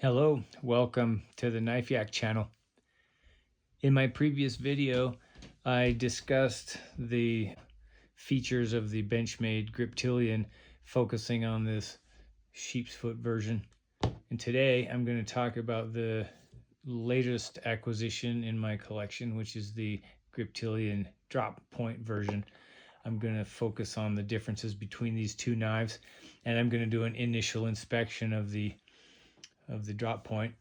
Hello, welcome to the Knife Yak channel. In my previous video, I discussed the features of the Benchmade Griptilian, focusing on this sheep's foot version. And today I'm going to talk about the latest acquisition in my collection, which is the Griptilian drop point version. I'm going to focus on the differences between these two knives, and I'm going to do an initial inspection of the drop point.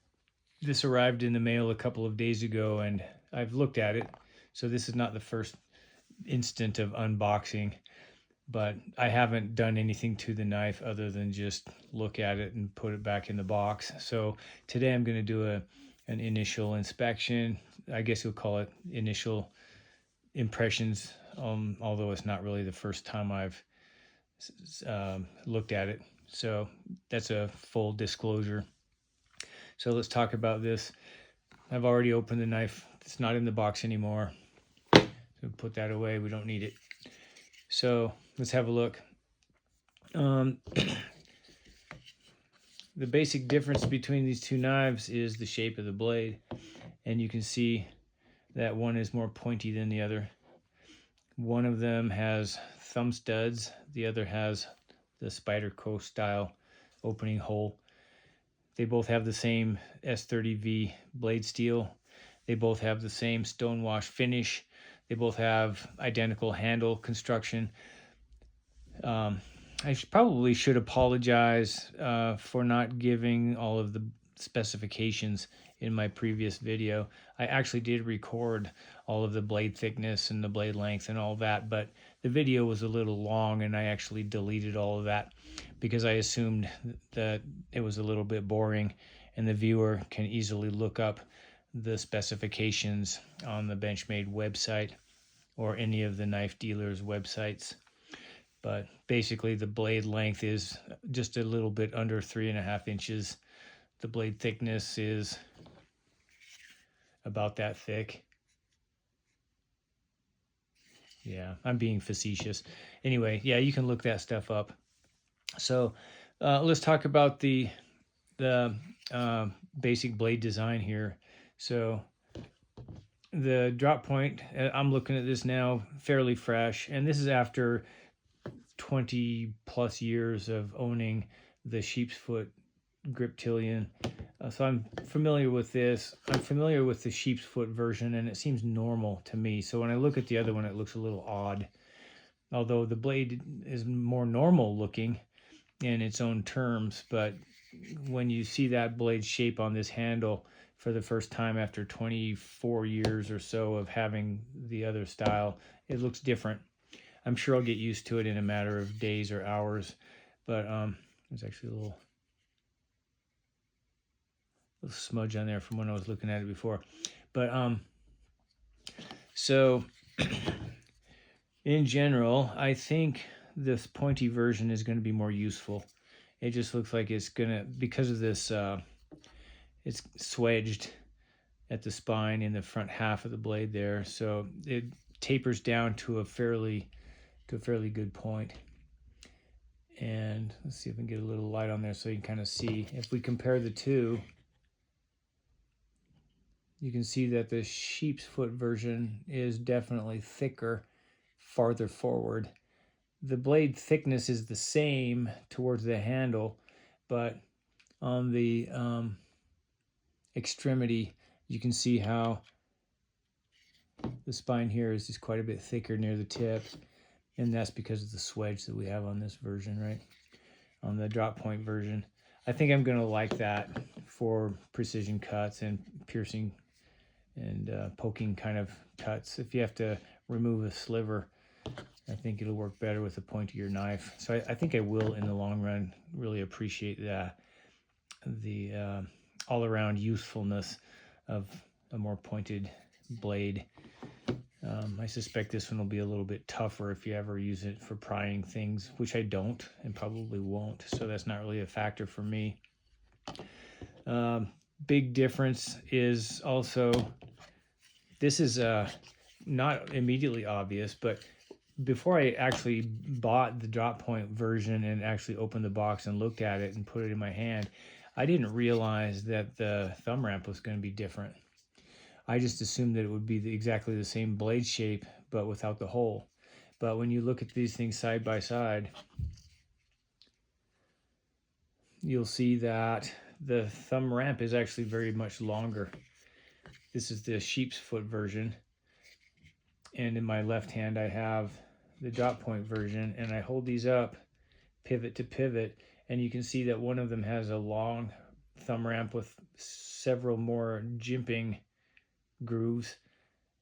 This arrived in the mail a couple of days ago and I've looked at it. So this is not the first instant of unboxing, but I haven't done anything to the knife other than just look at it and put it back in the box. So today I'm going to do an initial inspection. I guess you'll call it initial impressions, although it's not really the first time I've looked at it. So that's a full disclosure. So let's talk about this. I've already opened the knife. It's not in the box anymore. So put that away. We don't need it. So let's have a look. The basic difference between these two knives is the shape of the blade. And you can see that one is more pointy than the other. One of them has thumb studs. The other has the Spyderco style opening hole. They both have the same S30V blade steel. They both have the same stonewash finish. They both have identical handle construction. I probably should apologize for not giving all of the specifications in my previous video. I actually did record all of the blade thickness and the blade length and all that, but the video was a little long and I actually deleted all of that because I assumed that it was a little bit boring and the viewer can easily look up the specifications on the Benchmade website or any of the knife dealers' websites. But basically the blade length is just a little bit under 3.5 inches. The blade thickness is about that thick. Yeah, I'm being facetious. Anyway, yeah, you can look that stuff up. So let's talk about the basic blade design here. So the drop point, I'm looking at this now, fairly fresh, and this is after 20 plus years of owning the sheep's foot Griptilian. So I'm familiar with this. I'm familiar with the sheep's foot version and it seems normal to me. So when I look at the other one, it looks a little odd. Although the blade is more normal looking in its own terms, but when you see that blade shape on this handle for the first time after 24 years or so of having the other style, it looks different. I'm sure I'll get used to it in a matter of days or hours, but there's actually a little smudge on there from when I was looking at it before. But so in general, I think this pointy version is going to be more useful. It just looks like it's gonna, because of this, it's swedged at the spine in the front half of the blade there, so it tapers down to a fairly good point. And let's see if I can get a little light on there so you can kind of see. If we compare the two, you can see that the sheep's foot version is definitely thicker farther forward. The blade thickness is the same towards the handle, but on the extremity, you can see how the spine here is just quite a bit thicker near the tip, and that's because of the swedge that we have on this version, right? On the drop point version. I think I'm going to like that for precision cuts and piercing and poking kind of cuts. If you have to remove a sliver, I think it'll work better with the point of your knife. So I think I will, in the long run, really appreciate the all-around usefulness of a more pointed blade. I suspect this one will be a little bit tougher if you ever use it for prying things, which I don't and probably won't, so that's not really a factor for me. Big difference is also, this is not immediately obvious, but before I actually bought the drop point version and actually opened the box and looked at it and put it in my hand, I didn't realize that the thumb ramp was going to be different. I just assumed that it would be exactly the same blade shape, but without the hole. But when you look at these things side by side, you'll see that the thumb ramp is actually very much longer. This is the sheep's foot version. And in my left hand, I have the drop point version, and I hold these up pivot to pivot, and you can see that one of them has a long thumb ramp with several more jimping grooves,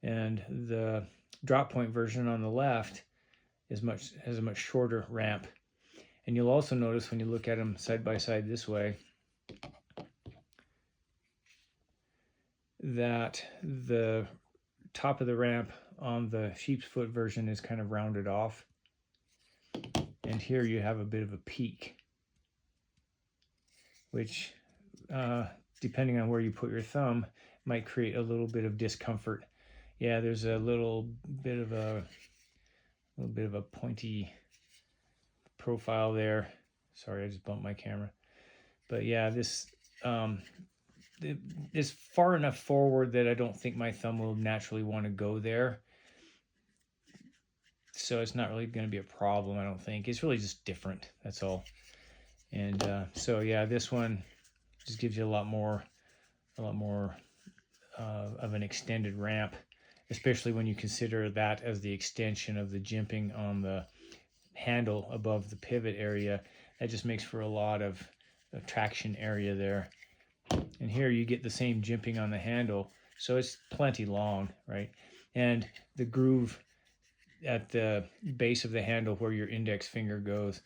and the drop point version on the left has a much shorter ramp. And you'll also notice when you look at them side by side this way that the top of the ramp on the sheep's foot version is kind of rounded off, and here you have a bit of a peak, which depending on where you put your thumb might create a little bit of discomfort. Yeah, there's a little bit of a pointy profile there. Sorry, I just bumped my camera. But yeah, this it is far enough forward that I don't think my thumb will naturally want to go there. So it's not really going to be a problem, I don't think. It's really just different, that's all. And so yeah, this one just gives you a lot more of an extended ramp, especially when you consider that as the extension of the jimping on the handle above the pivot area. That just makes for a lot of traction area there. And here you get the same jimping on the handle, so it's plenty long, right? And the groove at the base of the handle where your index finger goes,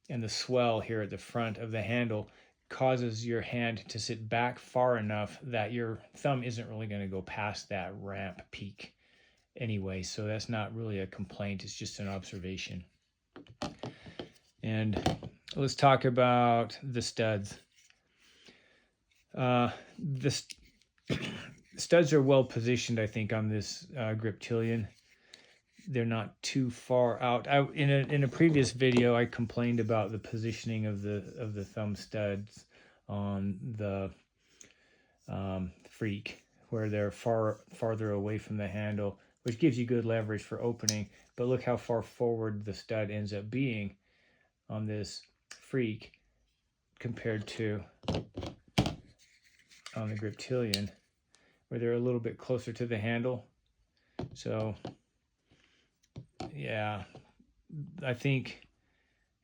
and the swell here at the front of the handle causes your hand to sit back far enough that your thumb isn't really going to go past that ramp peak anyway. So that's not really a complaint, it's just an observation. And let's talk about the studs. The studs are well positioned, I think, on this Griptilian. They're not too far out. In a previous video, I complained about the positioning of the thumb studs on the Freak, where they're farther away from the handle, which gives you good leverage for opening. But look how far forward the stud ends up being on this Freak compared to on the Griptilian, where they're a little bit closer to the handle. So yeah, I think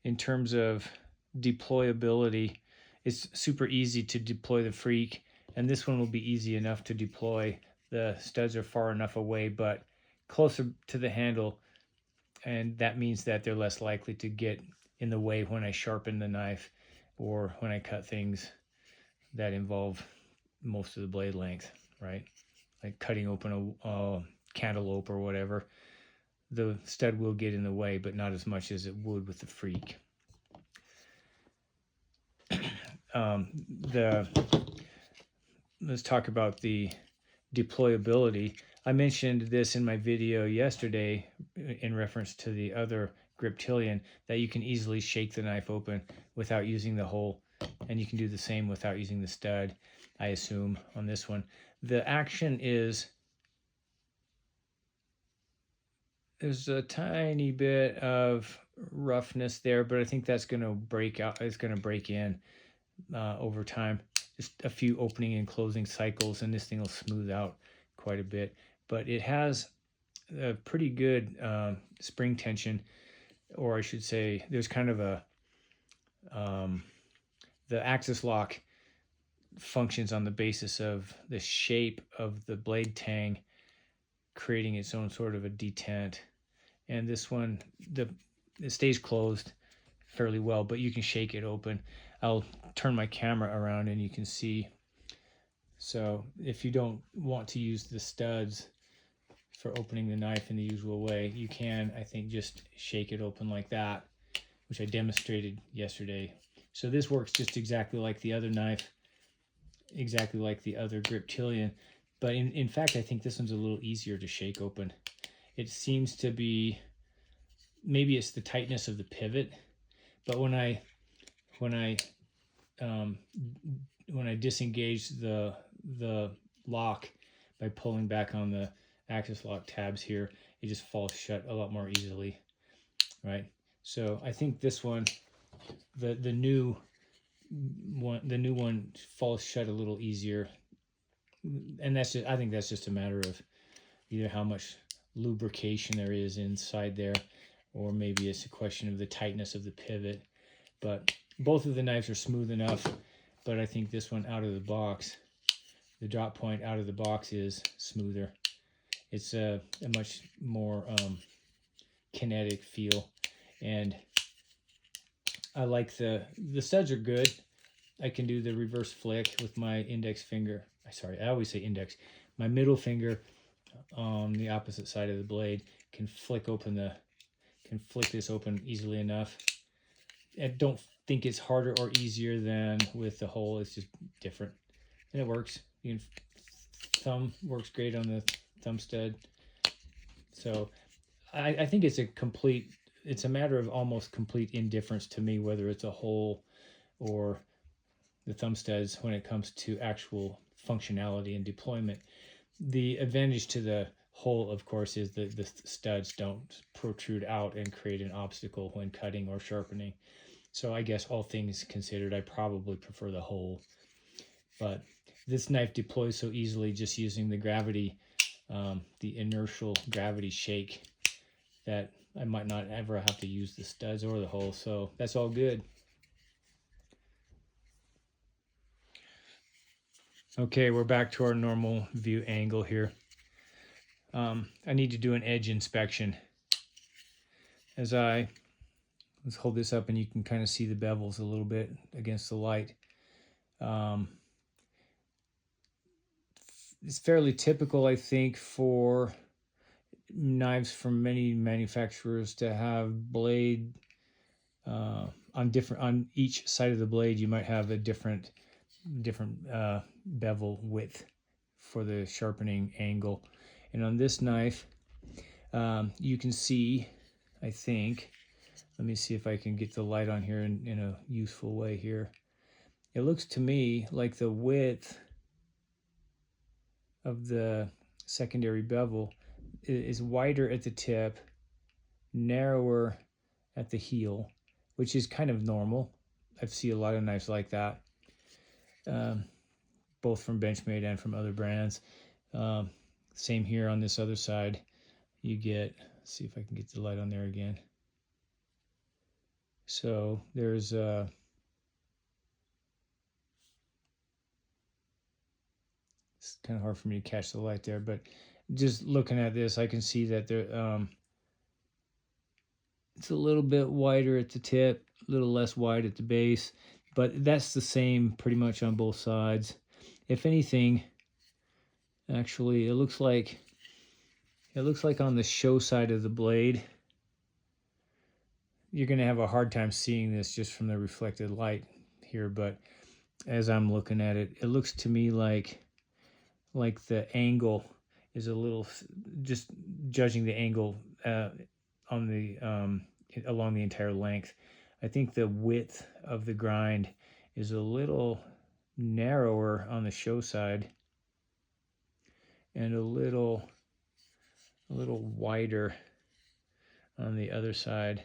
in terms of deployability, it's super easy to deploy the Freak, and this one will be easy enough to deploy. The studs are far enough away but closer to the handle, and that means that they're less likely to get in the way when I sharpen the knife or when I cut things that involve most of the blade length, right? Like cutting open a cantaloupe or whatever. The stud will get in the way, but not as much as it would with the Freak. Let's talk about the deployability. I mentioned this in my video yesterday in reference to the other Griptilian, that you can easily shake the knife open without using the hole, and you can do the same without using the stud, I assume, on this one. The action is, there's a tiny bit of roughness there, but I think that's going to break out. It's going to break in over time. Just a few opening and closing cycles, and this thing will smooth out quite a bit. But it has a pretty good spring tension, or I should say, there's kind of a the axis lock functions on the basis of the shape of the blade tang creating its own sort of a detent. And this one, it stays closed fairly well, but you can shake it open. I'll turn my camera around and you can see. So if you don't want to use the studs for opening the knife in the usual way, you can, I think, just shake it open like that, which I demonstrated yesterday. So this works just exactly like the other knife, exactly like the other Griptilian. But in fact, I think this one's a little easier to shake open. It seems to be, maybe it's the tightness of the pivot, but when I um, when I disengage the lock by pulling back on the axis lock tabs here, it just falls shut a lot more easily, right? So I think this one, the new one falls shut a little easier, and that's just, I think that's just a matter of either how much lubrication there is inside there, or maybe it's a question of the tightness of the pivot. But both of the knives are smooth enough, but I think this one out of the box, the drop point out of the box is smoother. It's a much more kinetic feel, and I like the studs are good. I can do the reverse flick with my index finger. Sorry, I always say index. My middle finger on the opposite side of the blade can flick this open easily enough. I don't think it's harder or easier than with the hole. It's just different, and it works. Thumb works great on the thumb stud. So I think it's a matter of almost complete indifference to me whether it's a hole or the thumb studs when it comes to actual functionality and deployment. The advantage to the hole, of course, is that the studs don't protrude out and create an obstacle when cutting or sharpening. So I guess all things considered, I probably prefer the hole. But this knife deploys so easily just using the gravity, the inertial gravity shake, that I might not ever have to use the studs or the hole. So that's all good. Okay, we're back to our normal view angle here. I need to do an edge inspection. Let's hold this up and you can kind of see the bevels a little bit against the light. It's fairly typical, I think, for knives from many manufacturers to have blade on each side of the blade. You might have a different bevel width for the sharpening angle, and on this knife you can see, I think, let me see if I can get the light on here in a useful way here. It looks to me like the width of the secondary bevel is wider at the tip, narrower at the heel, which is kind of normal. I see a lot of knives like that, both from Benchmade and from other brands. Same here on this other side. You get, let's see if I can get the light on there again. So there's it's kind of hard for me to catch the light there, but just looking at this, I can see that there it's a little bit wider at the tip, a little less wide at the base, but that's the same pretty much on both sides. If anything, actually, it looks like on the show side of the blade, you're going to have a hard time seeing this just from the reflected light here, but as I'm looking at it, it looks to me like the angle is a little, just judging the angle on the along the entire length, I think the width of the grind is a little narrower on the show side and a little wider on the other side.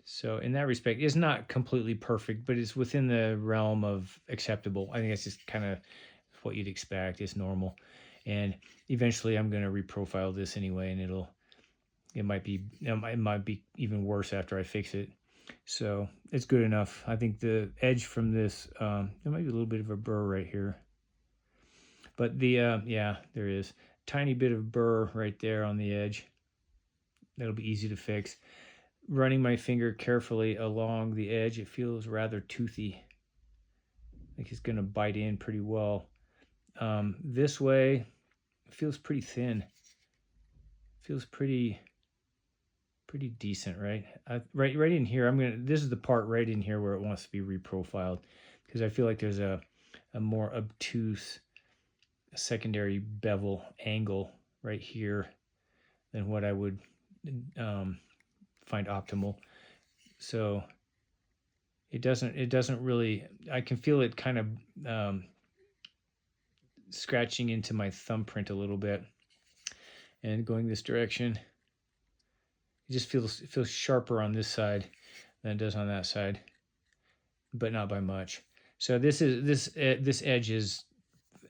So in that respect, it's not completely perfect, but it's within the realm of acceptable. I think it's just kind of what you'd expect. It's normal. And eventually I'm going to reprofile this anyway, and it might be even worse after I fix it. So it's good enough. I think the edge from this, there might be a little bit of a burr right here, but yeah, there is tiny bit of burr right there on the edge. That'll be easy to fix. Running my finger carefully along the edge, it feels rather toothy, like it's going to bite in pretty well. This way, it feels pretty thin. Feels pretty decent, right? Right in here, this is the part right in here where it wants to be reprofiled, because I feel like there's a more obtuse secondary bevel angle right here than what I would find optimal. So It doesn't really, I can feel it kind of scratching into my thumbprint a little bit and going this direction. It just feels sharper on this side than it does on that side, but not by much. So this edge is,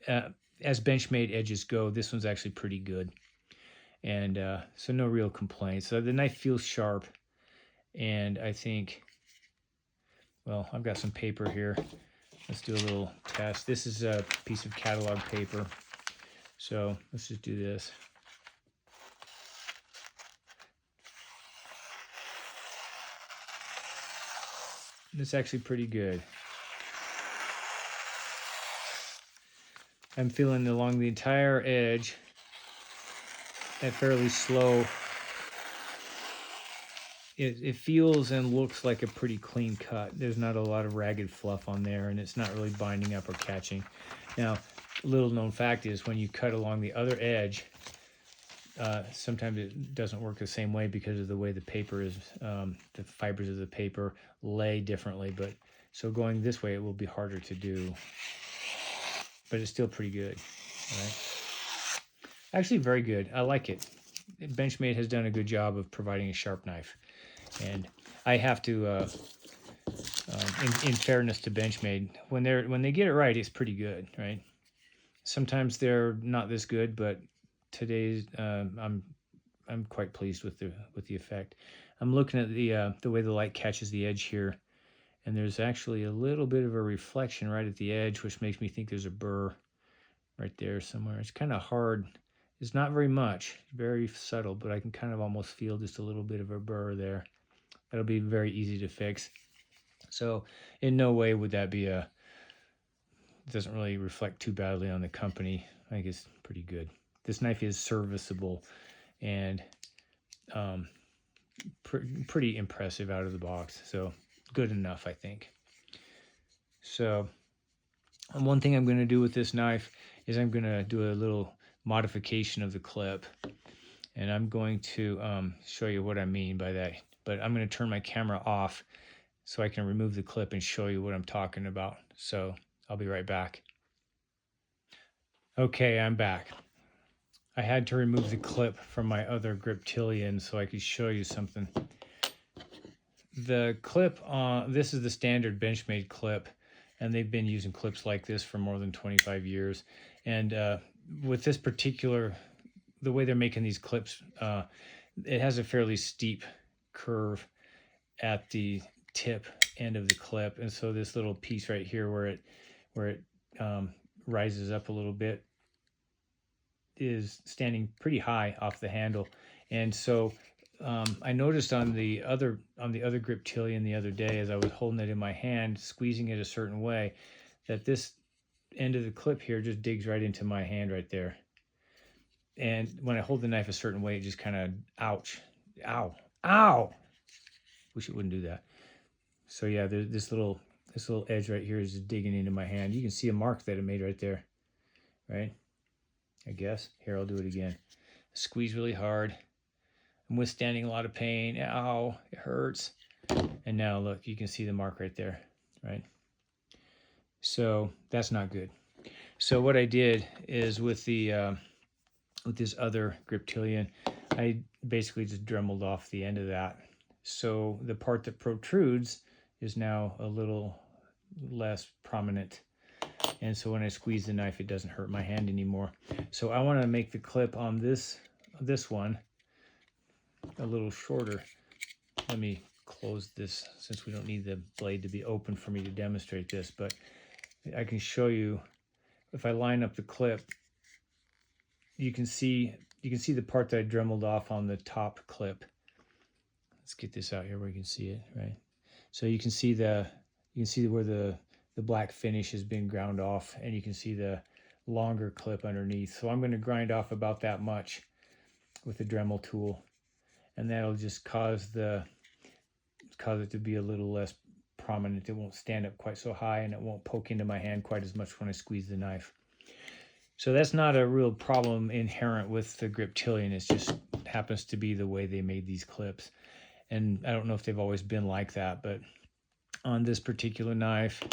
as Benchmade edges go, this one's actually pretty good, and so no real complaints. So the knife feels sharp, and I think, well, I've got some paper here. Let's do a little test. This is a piece of catalog paper, so let's just do this. It's actually pretty good. I'm feeling along the entire edge at fairly slow. It feels and looks like a pretty clean cut. There's not a lot of ragged fluff on there, and it's not really binding up or catching. Now, little known fact is when you cut along the other edge, sometimes it doesn't work the same way because of the way the paper is, the fibers of the paper lay differently. But so going this way, it will be harder to do, but it's still pretty good. All right? Actually, very good. I like it. Benchmade has done a good job of providing a sharp knife, and I have to, in fairness to Benchmade, when they get it right, it's pretty good, right? Sometimes they're not this good, but today's I'm quite pleased with the effect. I'm looking at the way the light catches the edge here, and there's actually a little bit of a reflection right at the edge, which makes me think there's a burr right there somewhere. It's kind of hard. It's not very much, very subtle, but I can kind of almost feel just a little bit of a burr there. That'll be very easy to fix. So in no way would that be it doesn't really reflect too badly on the company. I think it's pretty good. This knife is serviceable and pretty impressive out of the box. So good enough, I think. So one thing I'm going to do with this knife is I'm going to do a little modification of the clip, and I'm going to show you what I mean by that. But I'm going to turn my camera off so I can remove the clip and show you what I'm talking about. So I'll be right back. Okay, I'm back. I had to remove the clip from my other Griptilian so I could show you something. The clip this is the standard Benchmade clip, and they've been using clips like this for more than 25 years. And with this particular, the way they're making these clips, it has a fairly steep curve at the tip end of the clip, and so this little piece right here where it rises up a little bit is standing pretty high off the handle. And so I noticed on the other Griptilian the other day, as I was holding it in my hand, squeezing it a certain way, that this end of the clip here just digs right into my hand right there. And when I hold the knife a certain way, it just kind of, ouch, ow. Wish it wouldn't do that. So yeah, this little edge right here is just digging into my hand. You can see a mark that it made right there, right? I guess. Here, I'll do it again. Squeeze really hard. I'm withstanding a lot of pain. Ow, it hurts. And now look, you can see the mark right there, right? So that's not good. So what I did is with this other Griptilian, I basically just dremeled off the end of that. So the part that protrudes is now a little less prominent. And so when I squeeze the knife, it doesn't hurt my hand anymore. So I want to make the clip on this one a little shorter. Let me close this since we don't need the blade to be open for me to demonstrate this, but I can show you if I line up the clip, you can see the part that I dremeled off on the top clip. Let's get this out here where you can see it, right? So you can see where the black finish has been ground off, and you can see the longer clip underneath. So I'm going to grind off about that much with the Dremel tool, and that'll just cause it to be a little less prominent. It won't stand up quite so high, and it won't poke into my hand quite as much when I squeeze the knife. So that's not a real problem inherent with the Griptilian. It just happens to be the way they made these clips. And I don't know if they've always been like that, but on this particular knife,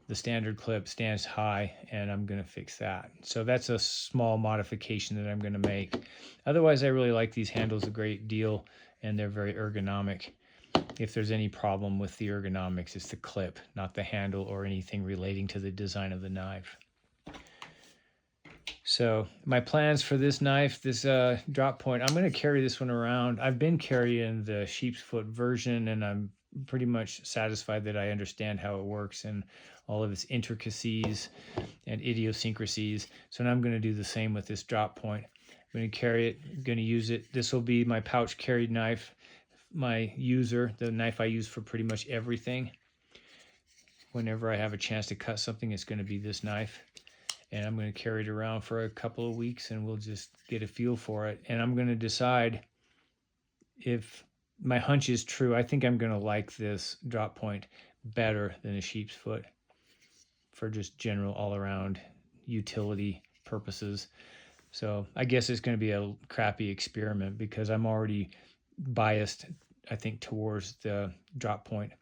the standard clip stands high, and I'm going to fix that. So that's a small modification that I'm going to make. Otherwise, I really like these handles a great deal, and they're very ergonomic. If there's any problem with the ergonomics, it's the clip, not the handle or anything relating to the design of the knife. So my plans for this knife, this drop point, I'm going to carry this one around. I've been carrying the sheep's foot version, and I'm pretty much satisfied that I understand how it works and all of its intricacies and idiosyncrasies. So now I'm going to do the same with this drop point. I'm going to carry it, I'm going to use it. This will be my pouch carried knife, my user, the knife I use for pretty much everything. Whenever I have a chance to cut something, it's going to be this knife. And I'm going to carry it around for a couple of weeks, and we'll just get a feel for it. And I'm going to decide if my hunch is true. I think I'm going to like this drop point better than a sheep's foot for just general all-around utility purposes. So I guess it's going to be a crappy experiment because I'm already biased, I think, towards the drop point.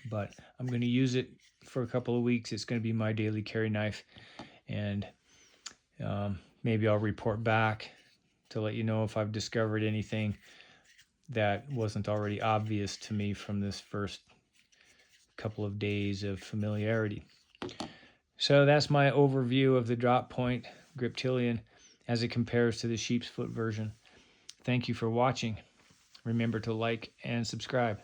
But I'm going to use it for a couple of weeks. It's going to be my daily carry knife, and maybe I'll report back to let you know if I've discovered anything that wasn't already obvious to me from this first couple of days of familiarity. So that's my overview of the drop point Griptilian as it compares to the sheep's foot version. Thank you for watching. Remember to like and subscribe.